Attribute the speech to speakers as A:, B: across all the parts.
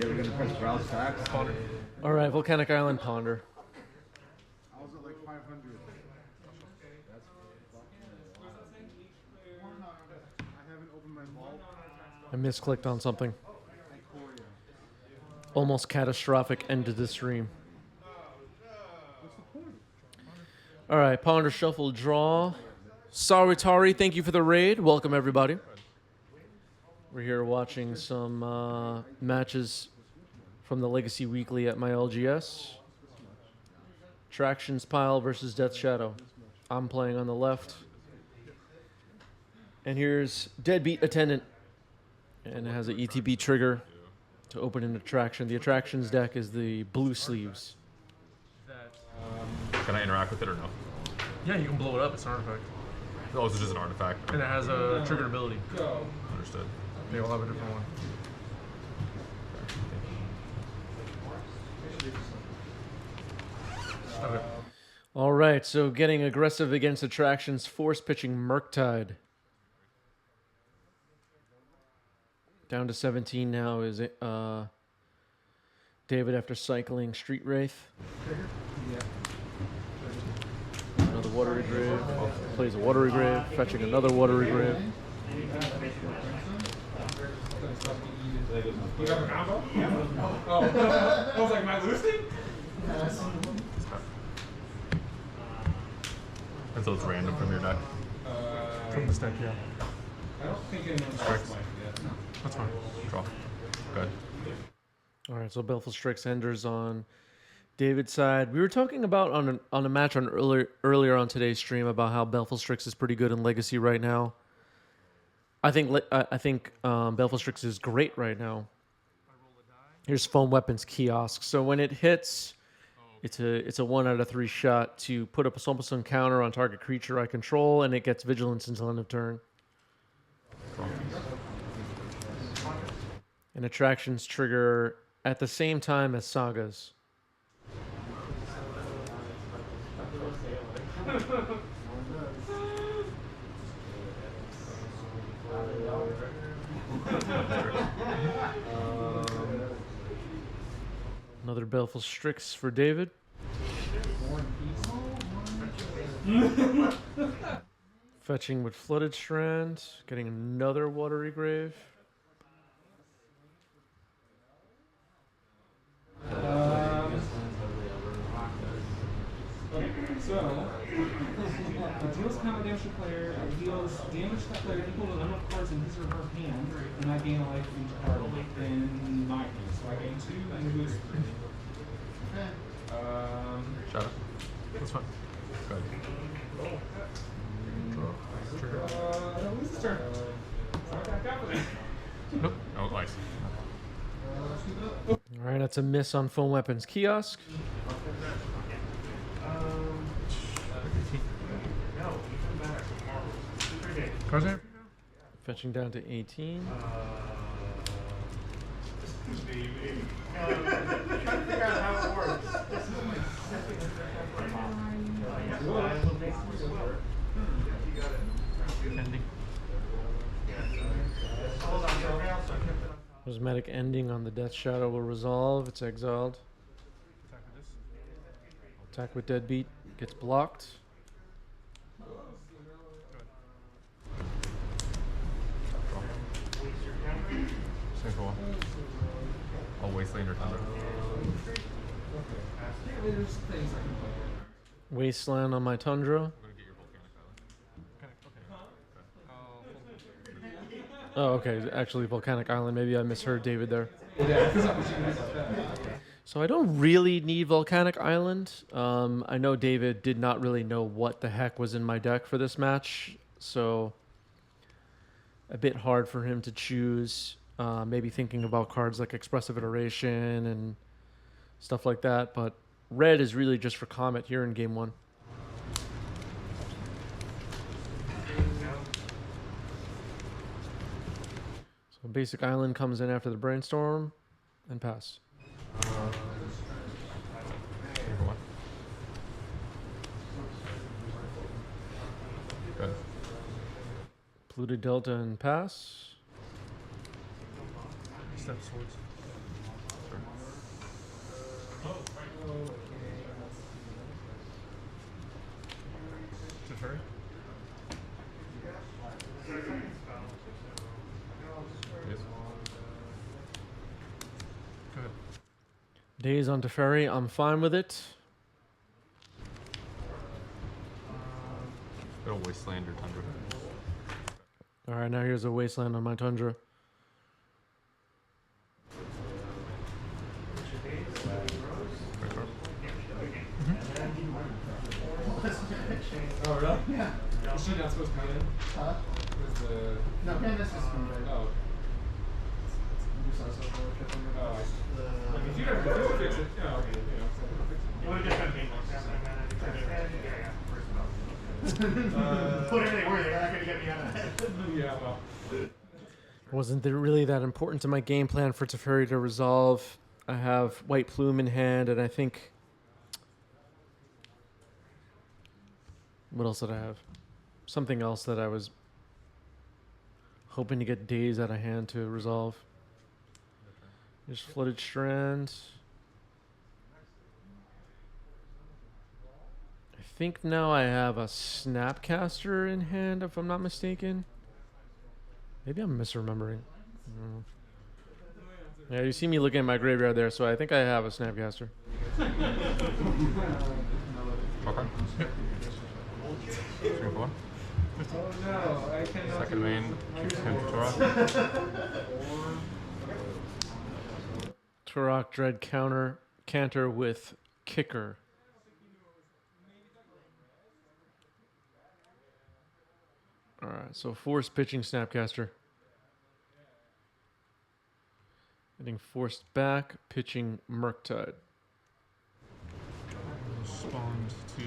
A: ever gonna press browse tax?
B: All right, Volcanic Island Ponder.
A: I was at like 500. I haven't opened my vault.
B: I misclicked on something. Almost catastrophic end to the stream. All right, Ponder Shuffle Draw. Sorry, Tari, thank you for the raid. Welcome, everybody. We're here watching some matches from the Legacy Weekly at my LGS. Tractions Pile versus Death Shadow. I'm playing on the left. And here's Deadbeat Attendant. And it has an ETB trigger to open an attraction. The attractions deck is the blue sleeves.
C: Can I interact with it or no?
D: Yeah, you can blow it up. It's an artifact.
C: Oh, it's just an artifact.
D: And it has a triggered ability.
C: Understood.
D: They will have a different one. Okay.
B: All right, so getting aggressive against attractions, force pitching Murktide. Down to 17 now is David after cycling Street Wraith. Another Watery Grave. Plays a Watery Grave, fetching another Watery Grave.
E: You got a combo? Oh, I was like, am I losing?
C: And so it's random from your deck.
D: From this deck, yeah.
E: I don't think anyone's like that.
D: That's fine.
C: Draw. Good.
B: All right, so Baleful Strix Enders on David's side. We were talking about on a match on earlier on today's stream about how Baleful Strix is pretty good in Legacy right now. I think Baleful Strix is great right now. Here's Foam Weapons Kiosk. So when it hits, it's a 1 out of 3 shot to put up a Sompasung counter on target creature I control, and it gets Vigilance until end of turn. And attractions trigger at the same time as sagas. Another Baleful Strix for David. Fetching with Flooded Strand. Getting another Watery Grave.
E: So, it deals combat damage to player, it deals damage to player equal to the number of cards in his or her hand, and I gain a life for each card in my hand. So I gain 2 and lose 3.
C: Shadow.
D: That's fine.
C: Good.
E: Lose this turn. Sorry, I got with it.
C: Nope. Oh, nice.
B: All right, that's a miss on Foam Weapons Kiosk.
D: Cards there?
B: Fetching down to 18.
D: Ending.
B: Prismatic Ending on the Death Shadow will resolve. It's exiled.
D: Attack with this.
B: Attack with Deadbeat. Gets blocked.
C: Same for one. I'll Wasteland or Thunder.
E: There's things I can play.
B: Wasteland on my Tundra.
C: I'm gonna get your Volcanic Island.
D: Okay.
B: Oh, okay. Actually, Volcanic Island. Maybe I misheard David there. So I don't really need Volcanic Island. I know David did not really know what the heck was in my deck for this match. So a bit hard for him to choose. Maybe thinking about cards like Expressive Iteration and stuff like that. But red is really just for Comet here in game 1. So basic island comes in after the Brainstorm and pass.
C: Same for one. Good.
B: Polluted Delta and pass.
D: Step swords.
C: Sure.
D: Teferi.
C: Yes.
D: Go ahead.
B: Days on Teferi, I'm fine with it.
C: Go to Wasteland or Tundra.
B: All right, now here's a wasteland on my Tundra.
C: Right, Carl?
E: Oh, really? Yeah. Is she not supposed to come in?
A: Huh?
E: Is the...
A: No, Candace is from there.
E: Oh. Oh, I see. Like, if you ever fix it, yeah, okay,
F: It would have just been painful. Put it anywhere, they're not going to get me out of that.
E: yeah, well.
B: Wasn't there really that important to my game plan for Teferi to resolve? I have White Plume in hand, and I think... What else did I have? Something else that I was hoping to get Days out of hand to resolve. Just Flooded Strand. I think now I have a Snapcaster in hand, if I'm not mistaken. Maybe I'm misremembering. Yeah, you see me looking at my graveyard there, so I think I have a Snapcaster.
C: Okay. String 4.
E: Oh no, I cannot.
C: Second main. Choose him to
B: Turok Dread counter with Kicker. Alright, so forced pitching Snapcaster. Getting forced back, pitching Murktide.
D: Respond to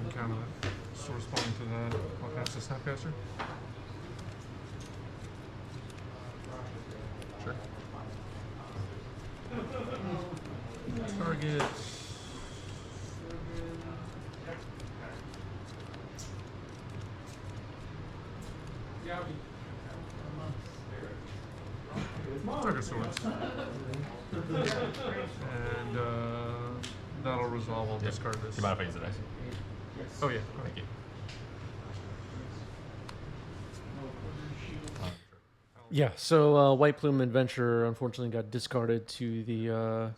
D: encounter that. So respond to that. I'll cast the Snapcaster.
C: Sure.
D: Target. Target swords. And that'll resolve. I'll discard this.
C: Do you mind if I use the dice?
D: Oh yeah.
C: Thank you.
B: Yeah, so White Plume Adventure unfortunately got discarded to the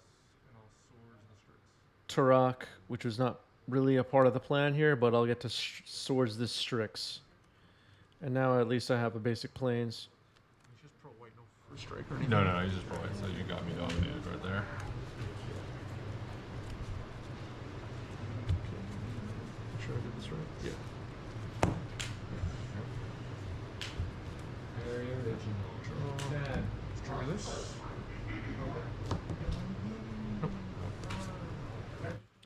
B: Turok, which was not really a part of the plan here, but I'll get to swords this Strix. And now at least I have a basic planes.
D: He's just pro white, no first strike or anything.
C: No, he's just right. So you got me dominated right there.
D: Make sure I did this right. Yeah.
E: Very original. Bad.
D: Try this.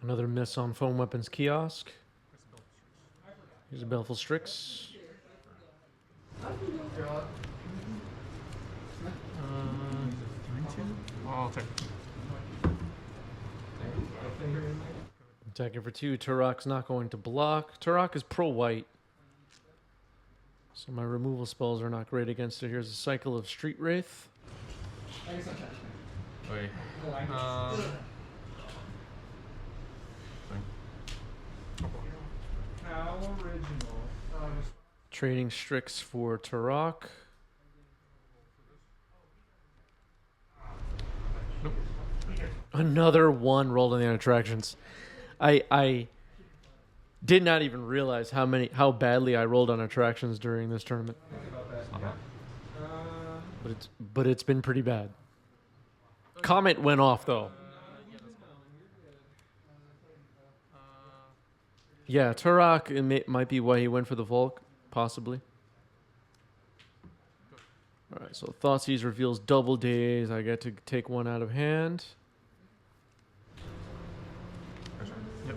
B: Another miss on Foam Weapons Kiosk. Here's a Baleful Strix.
D: I'll take it.
B: Attacking for 2. Turok's not going to block. Turok is pro-white. So my removal spells are not great against it. Here's a cycle of Street Wraith.
C: Wait.
E: How original.
B: Trading Strix for Turok.
D: Nope.
B: Another 1 rolled on the attractions. I did not even realize how badly I rolled on attractions during this tournament. But it's been pretty bad. Comet went off though. Yeah, Turok might be why he went for the Volk, possibly. All right, so Thoughtseize reveals double days. I get to take 1 out of hand.
D: Yep.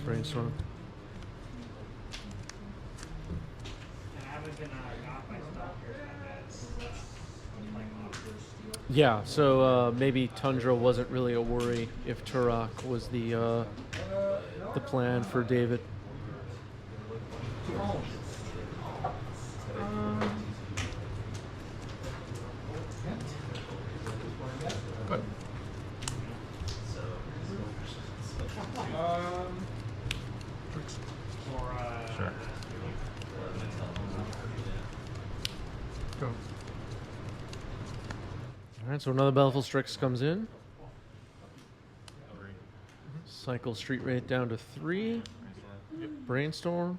B: Brainstorm. Yeah, so maybe Tundra wasn't really a worry if Turok was the plan for David.
D: Go.
B: All right, so another Baleful Strix comes in. Cycle Street Rate down to 3. Brainstorm.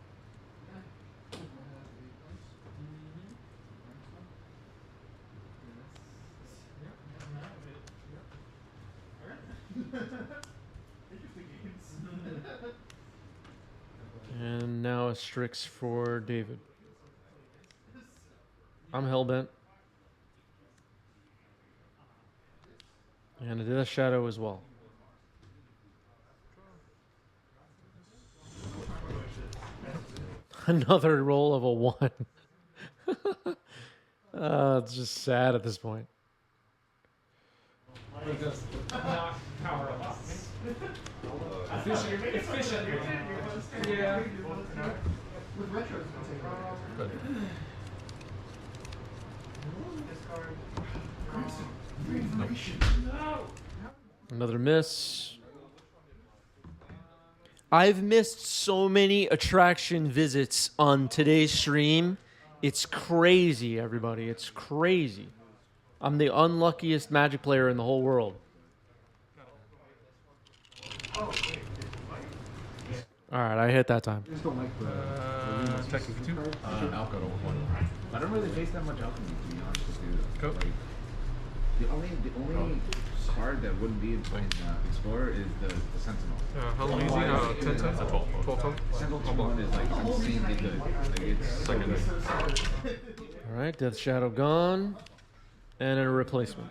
B: And now a Strix for David. I'm Hellbent. And a Death Shadow as well. Another roll of a 1. It's just sad at this point.
E: It does not power up. Efficient. Efficient. Yeah.
F: With retro,
C: Good.
B: Another miss. I've missed so many attraction visits on today's stream. It's crazy, everybody. It's crazy. I'm the unluckiest Magic player in the whole world. All right, I hit that time.
A: I just don't like the
D: Technique 2.
C: Alco to 1.
A: I don't really face that much alchemy, to be honest with you.
D: Go.
A: Like, the only card that wouldn't be in Explorer is the Sentinel.
D: How long is he? 10 10?
C: 12.
D: 12 10?
A: Sentinel 2-1 is like insanely good. Like, it's so good.
B: All right, Death Shadow gone. And a replacement.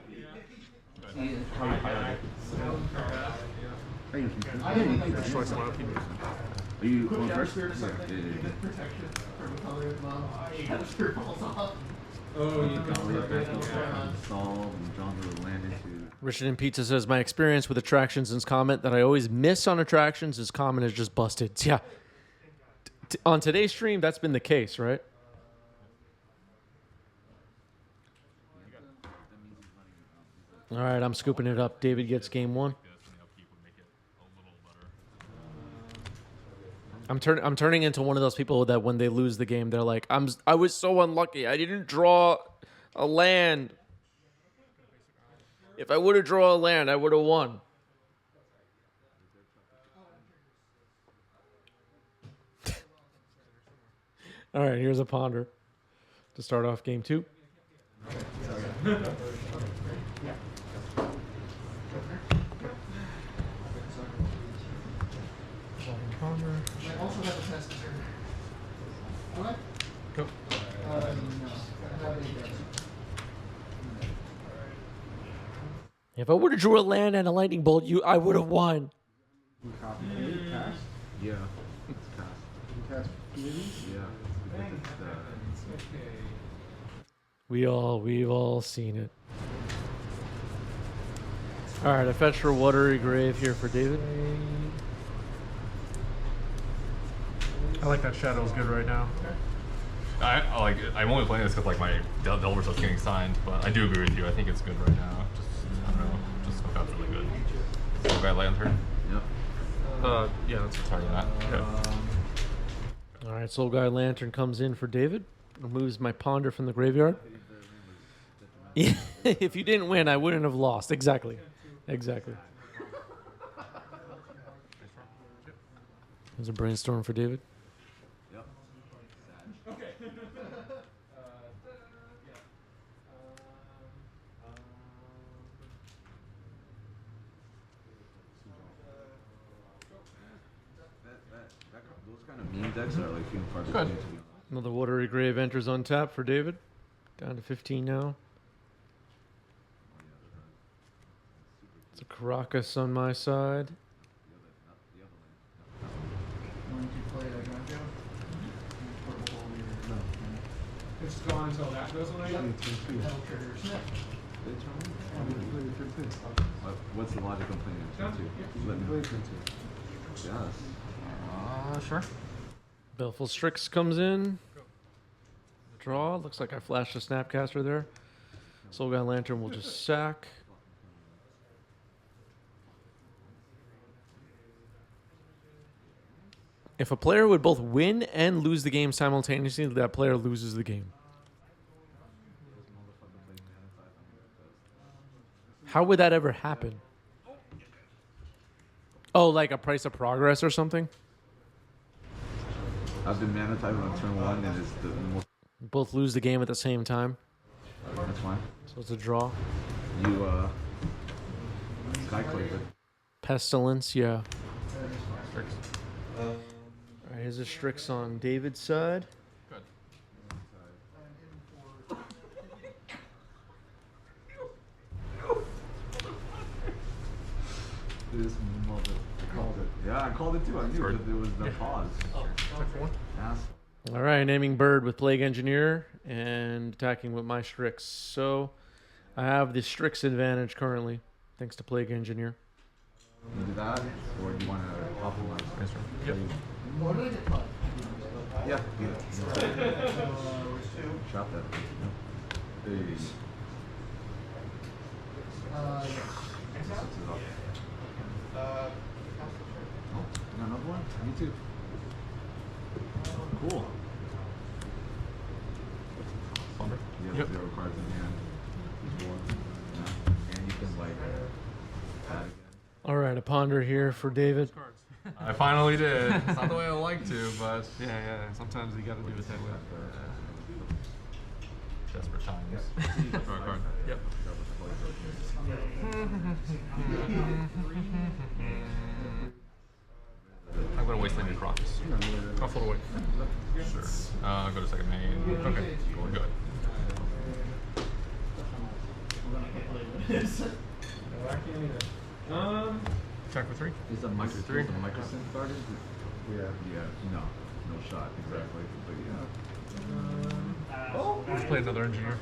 D: Destroy some other people.
A: Are you going first? Yeah.
F: protection from the color of mom. Had a spirit falls off.
E: Oh, you
A: Installed and drawn to the land into.
B: Richard and Pizza says, my experience with attractions is comment that I always miss on attractions is common is just busted. Yeah. On today's stream, that's been the case, right? All right, I'm scooping it up. David gets game 1. I'm turning into one of those people that when they lose the game, they're like, I was so unlucky. I didn't draw a land. If I would have drawn a land, I would have won. All right, here's a ponder to start off game 2.
F: I also have a test. What?
D: Go.
F: No. I have any guess.
B: If I would have drew a land and a lightning bolt, I would have won.
A: Cast? Yeah. It's cast. Cast Yeah.
B: We've all seen it. All right, I fetched for Watery Grave here for David.
D: I like that Shadow's good right now.
C: I'm only playing this because like my Delver stuff's getting signed, but I do agree with you. I think it's good right now. Just I don't know. Just Snowcap's really good. Snowcat Lantern.
A: Yep.
D: Yeah, that's
C: Target that.
B: All right, Soul Guy Lantern comes in for David. Removes my ponder from the graveyard. Yeah, if you didn't win, I wouldn't have lost. Exactly. Exactly. There's a brainstorm for David.
A: Those kind of meme decks are like few and far
C: Good.
A: between, to be honest.
B: Another Watery Grave enters on tap for David. Down to 15 now. It's a Caracas on my side.
F: When you play it, I got you.
E: It's gone until that goes away.
F: Hell triggers.
A: What's the logic of playing it? Let me Yes.
C: Sure.
B: Baleful Strix comes in. Draw. Looks like I flashed a Snapcaster there. Soul Guy Lantern will just sack. If a player would both win and lose the game simultaneously, that player loses the game. How would that ever happen? Oh, like a price of progress or something?
A: I've been mana typing on turn 1 and it's the most.
B: Both lose the game at the same time.
A: That's fine.
B: So it's a draw.
A: You Skyclave it.
B: Pestilence, yeah. Alright, here's a Strix on David's side.
C: Good.
A: This mother. I called it. Yeah, I called it too. I knew that there was the pause. Ass.
B: Alright, naming bird with Plague Engineer and attacking with my Strix. So I have the Strix advantage currently, thanks to Plague Engineer.
A: You do that, or do you want to optimize?
C: Yep.
A: Yeah. Shot that. Hey. Oh, you got another one? Me too. Cool.
C: Thunder.
A: You have
C: Yep.
A: 0 cards in hand. Each one. Yeah. And you can like add again.
B: Alright, a ponder here for David.
C: I finally did. It's not the way I like to, but
D: Yeah. Sometimes you gotta do it that way.
C: desperate times. Draw a card. Yep. I'm gonna wasteland your Crocus.
D: I'll fold away.
C: Sure. Go to second main. Okay. We're good.
E: I can't either.
C: Check for 3.
A: Is the micro
C: Three.
A: the microsynth started? Yeah. Yeah. No. No shot exactly. But yeah.
D: Let's play another engineer.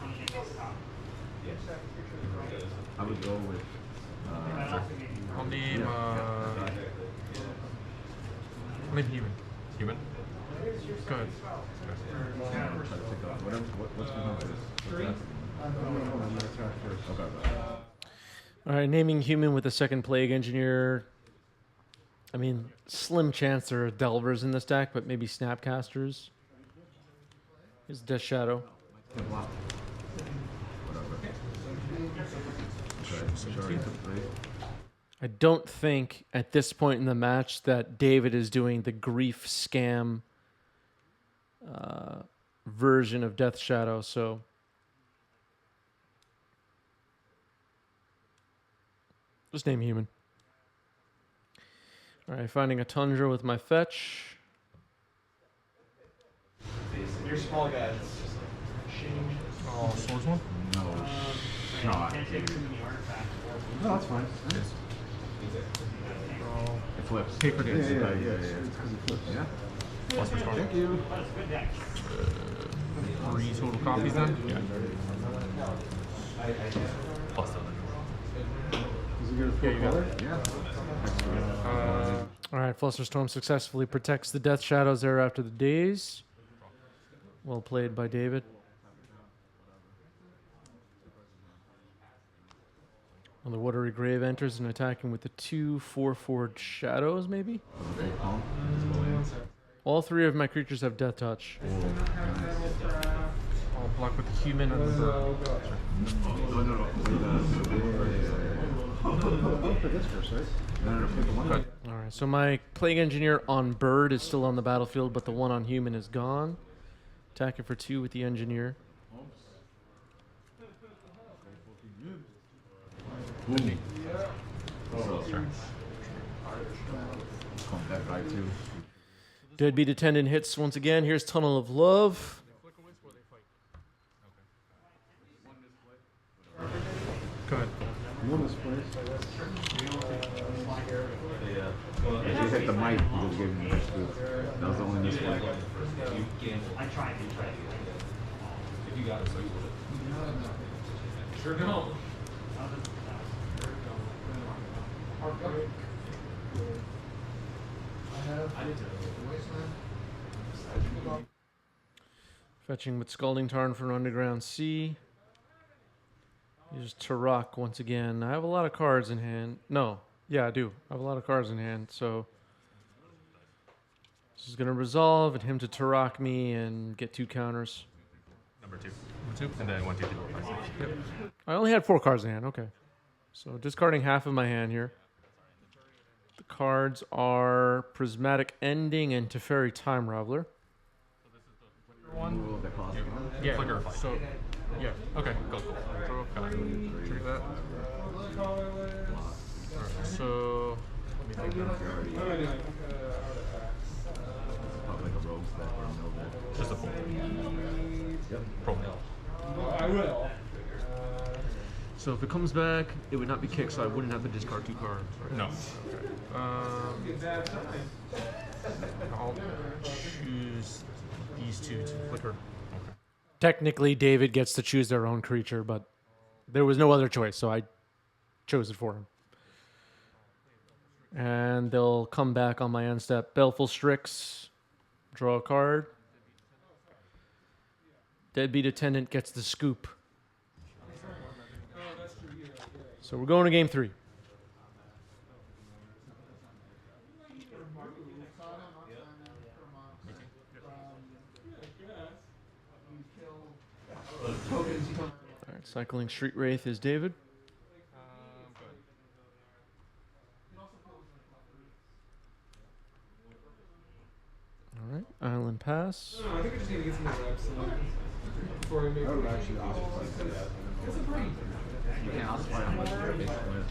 A: I would go with.
D: I'll need human.
C: Human.
D: Go ahead.
A: Try to pick up whatever. What's going on with this? Okay.
B: Alright, naming human with a second Plague Engineer. I mean, slim chance there are Delvers in this deck, but maybe Snapcasters. Here's Death Shadow. I don't think at this point in the match that David is doing the grief scam version of Death Shadow, so just name human. Alright, finding a Tundra with my fetch.
F: You're small guys.
D: Oh, swordsman.
A: No shot. No, that's fine. It flips.
D: Paper
A: Yeah,
D: days.
A: yeah, yeah. It's because it flips. Yeah.
C: Plus for
A: Thank you.
D: 3 total copies then?
C: Yeah. Plus the other.
A: Is it good for color? Yeah.
B: Alright, Flusterstorm successfully protects the Death Shadows there after the daze. Well played by David. On the Watery Grave enters and attacking with the 2/4/4 shadows, maybe? All 3 of my creatures have Death Touch.
D: I'll block with the human and the bird.
B: Alright, so my Plague Engineer on Bird is still on the battlefield, but the one on Human is gone. Attacking for 2 with the Engineer. Deadbeat Attendant hits once again. Here's Tunnel of Love.
D: Go ahead.
A: He hit the mic. He just gave me the scoop. That was the only misplay.
F: I tried.
C: If you got it, so you
E: Sure don't.
B: Fetching with Scalding Tarn for an Underground Sea. Here's Turok once again. I have a lot of cards in hand. No. Yeah, I do. I have a lot of cards in hand, so this is going to resolve and him to Turok me and get 2 counters.
C: Number 2. And then 1, 2, 3, 4, 5, 6. Yep.
B: I only had 4 cards in hand. Okay. So discarding half of my hand here. The cards are Prismatic Ending and Teferi Time Raveler.
A: Remove the cost.
D: Yeah.
C: Flicker fight.
D: So, yeah.
C: Okay, go.
D: Draw.
C: Got it.
D: Trigger that. Alright, so let me think now.
A: Probably like a rogue spec or a noble.
C: Just a full.
A: Yep.
C: Profile.
E: I will.
D: So if it comes back, it would not be kicked, so I wouldn't have to discard 2 cards. Right?
C: No.
D: I'll choose these 2 to flicker.
B: Technically, David gets to choose their own creature, but there was no other choice, so I chose it for him. And they'll come back on my end step. Baleful Strix, draw a card. Deadbeat Attendant gets the scoop. So we're going to game 3. All right, cycling Street Wraith is David. All right, Island Pass.
E: I think I just need to get some more reps before I make
A: I would actually occupy this.
E: It's a pretty.
A: You can't occupy on one basic list.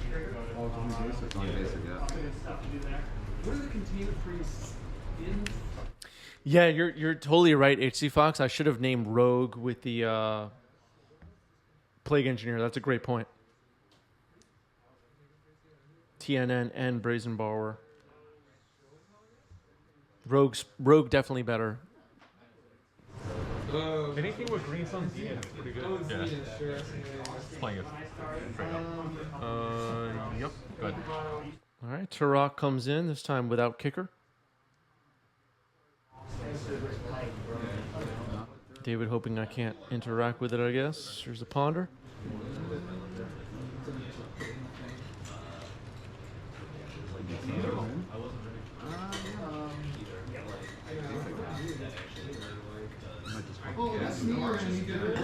A: Oh, it's on basic? On basic, yeah.
E: What does it contain priests in?
B: Yeah, you're totally right, HC Fox. I should have named Rogue with the Plague Engineer. That's a great point. TNN and Brazen Borrower. Rogue definitely better.
D: Anything with green sun, yeah, pretty good.
E: Oh, it's
C: Yeah.
E: Venus, sure.
C: Playing it. Straight up.
D: Yep.
C: Good.
B: All right, Turok comes in, this time without kicker. David hoping I can't interact with it, I guess. Here's a Ponder.
E: Oh, that's me. Or any good.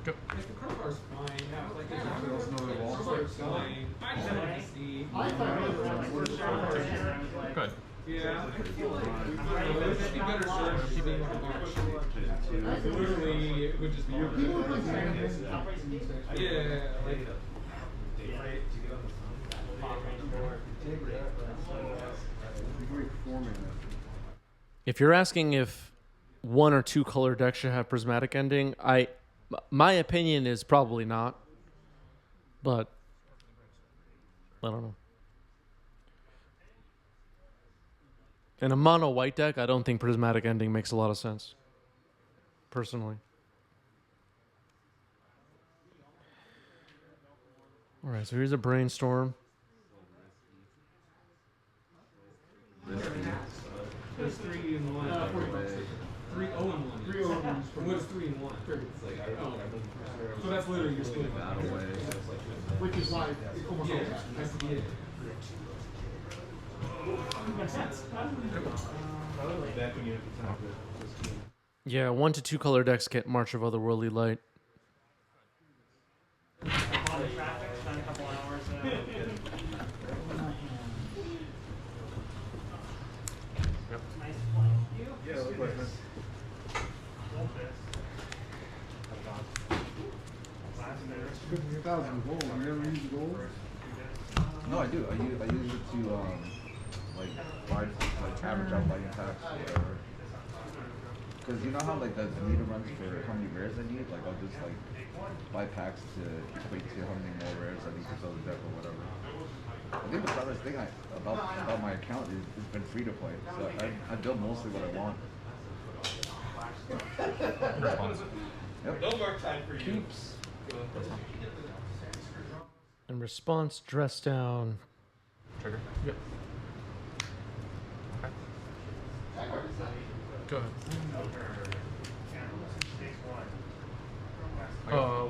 D: Go.
E: Like the crowbar's fine. Yeah, like the crowbar's fine. I just wanted to see.
C: Good.
E: Yeah, I feel like it would be better served keeping the box. Literally, it would just be. Yeah, like.
B: If you're asking if 1 or 2 color decks should have Prismatic Ending, my opinion is probably not. But I don't know. In a mono white deck, I don't think Prismatic Ending makes a lot of sense. Personally. All right, so here's a Brainstorm.
E: There's 3 in 1. 3 0 and 1. 3 0 and 1. What is 3 and 1? Oh. So that's literally your splitting.
A: Battle way.
F: Which is why it almost
E: Yeah,
F: always
E: has to be it.
B: Yeah, 1 to 2 color decks get March of Otherworldly Light.
A: Gold. You never use gold? No, I do. I use it to like average out light attacks or whatever. Cause you know how like the meter runs for how many rares I need? Like I'll just like buy packs to equate to how many more rares I need to sell the deck or whatever. I think the proudest thing about my account is it's been free to play. So I build mostly what I want.
C: Response.
A: Yep.
E: No mark time for you.
A: Keeps.
B: In response, Dress Down.
C: Trigger.
D: Yep. Go ahead.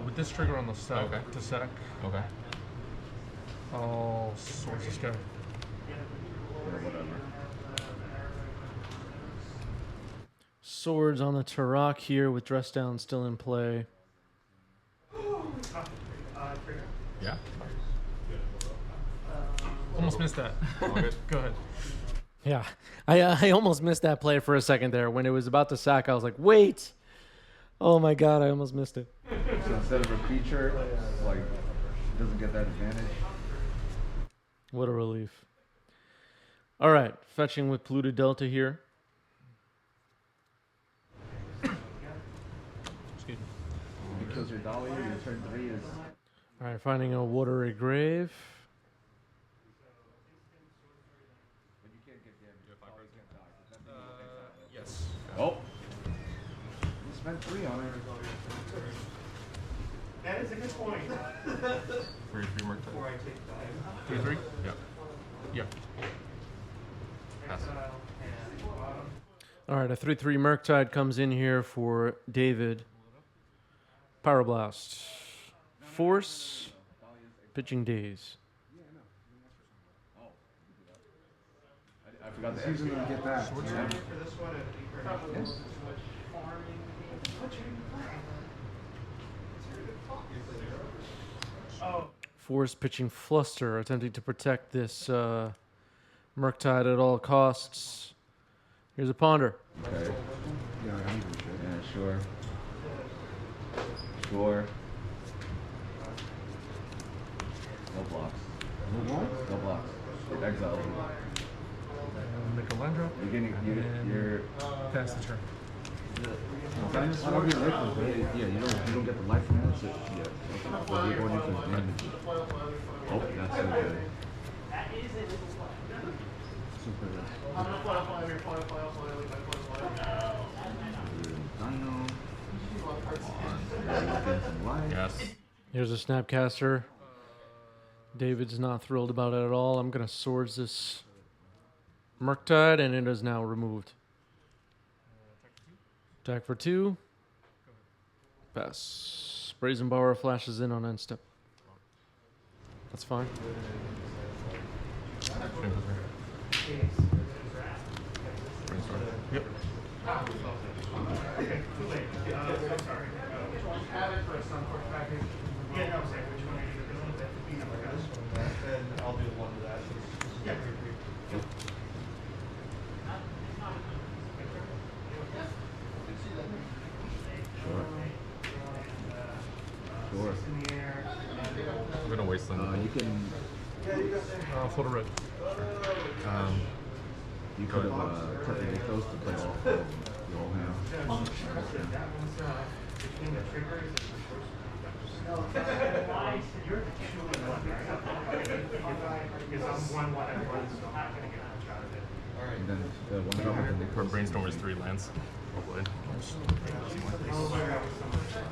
D: With this trigger on the stack,
C: Okay.
D: to sack,
C: Okay.
D: I'll source this guy.
A: Or whatever.
B: Swords on the Turok here with Dress Down still in play.
C: Yeah.
D: Almost missed that.
C: All good.
D: Go ahead.
B: Yeah, I almost missed that play for a second there. When it was about to sack, I was like, wait. Oh my god, I almost missed it.
A: So instead of a creature, like, doesn't get that advantage.
B: What a relief. All right, fetching with Polluted Delta here.
D: Excuse me.
A: Because your Dolly, your turn 3 is.
B: All right, finding a Watery Grave.
D: Yes.
A: Oh! You spent 3 on it.
F: That is a good point.
C: 3 mark
F: Before I
C: type.
F: take
D: 3/3.
C: Yep.
D: Yeah.
C: Pass.
B: All right, a 3/3 Murktide comes in here for David. Pyroblast. Force. Pitching Daze.
A: I forgot the season to get that.
F: For this one, it'd be great.
A: Yes.
B: Force pitching Fluster, attempting to protect this Murktide at all costs. Here's a Ponder.
A: Okay. Yeah, sure. Sure. No blocks. No blocks. Exile.
D: Make a land drop.
A: You're getting. You're.
D: Pass the turn.
A: That's not really lifeless, right? Yeah, you don't get the life from it. So, yeah. So you're going into his damage. Oh, that's so good. Super good. Dino. Get some life.
C: Yes.
B: Here's a Snapcaster. David's not thrilled about it at all. I'm going to Swords this Murktide, and it is now removed. Attack for 2. Pass. Brazen Borrower flashes in on end step. That's fine.
C: Brainstorm. Yep.
F: Okay, too late. Sorry. Which one? Have it for a Sunforce package. Yeah, no, I'm saying which one are you doing? The peanut butter.
G: And I'll do one of that.
F: Yeah.
A: Sure.
F: In the air.
C: I'm gonna waste them.
A: You can.
D: Photo red.
A: You could have cut the Decklists to play all the whole hand.
F: That one's between the triggers. You're 2-1, right? Because I'm 1-1 at once, so I'm not gonna get much out of it.
A: And then the one drop with the
C: Her
A: Decklists.
C: brainstorm is 3 lands. Hopefully.
F: Oh my god, so much fun.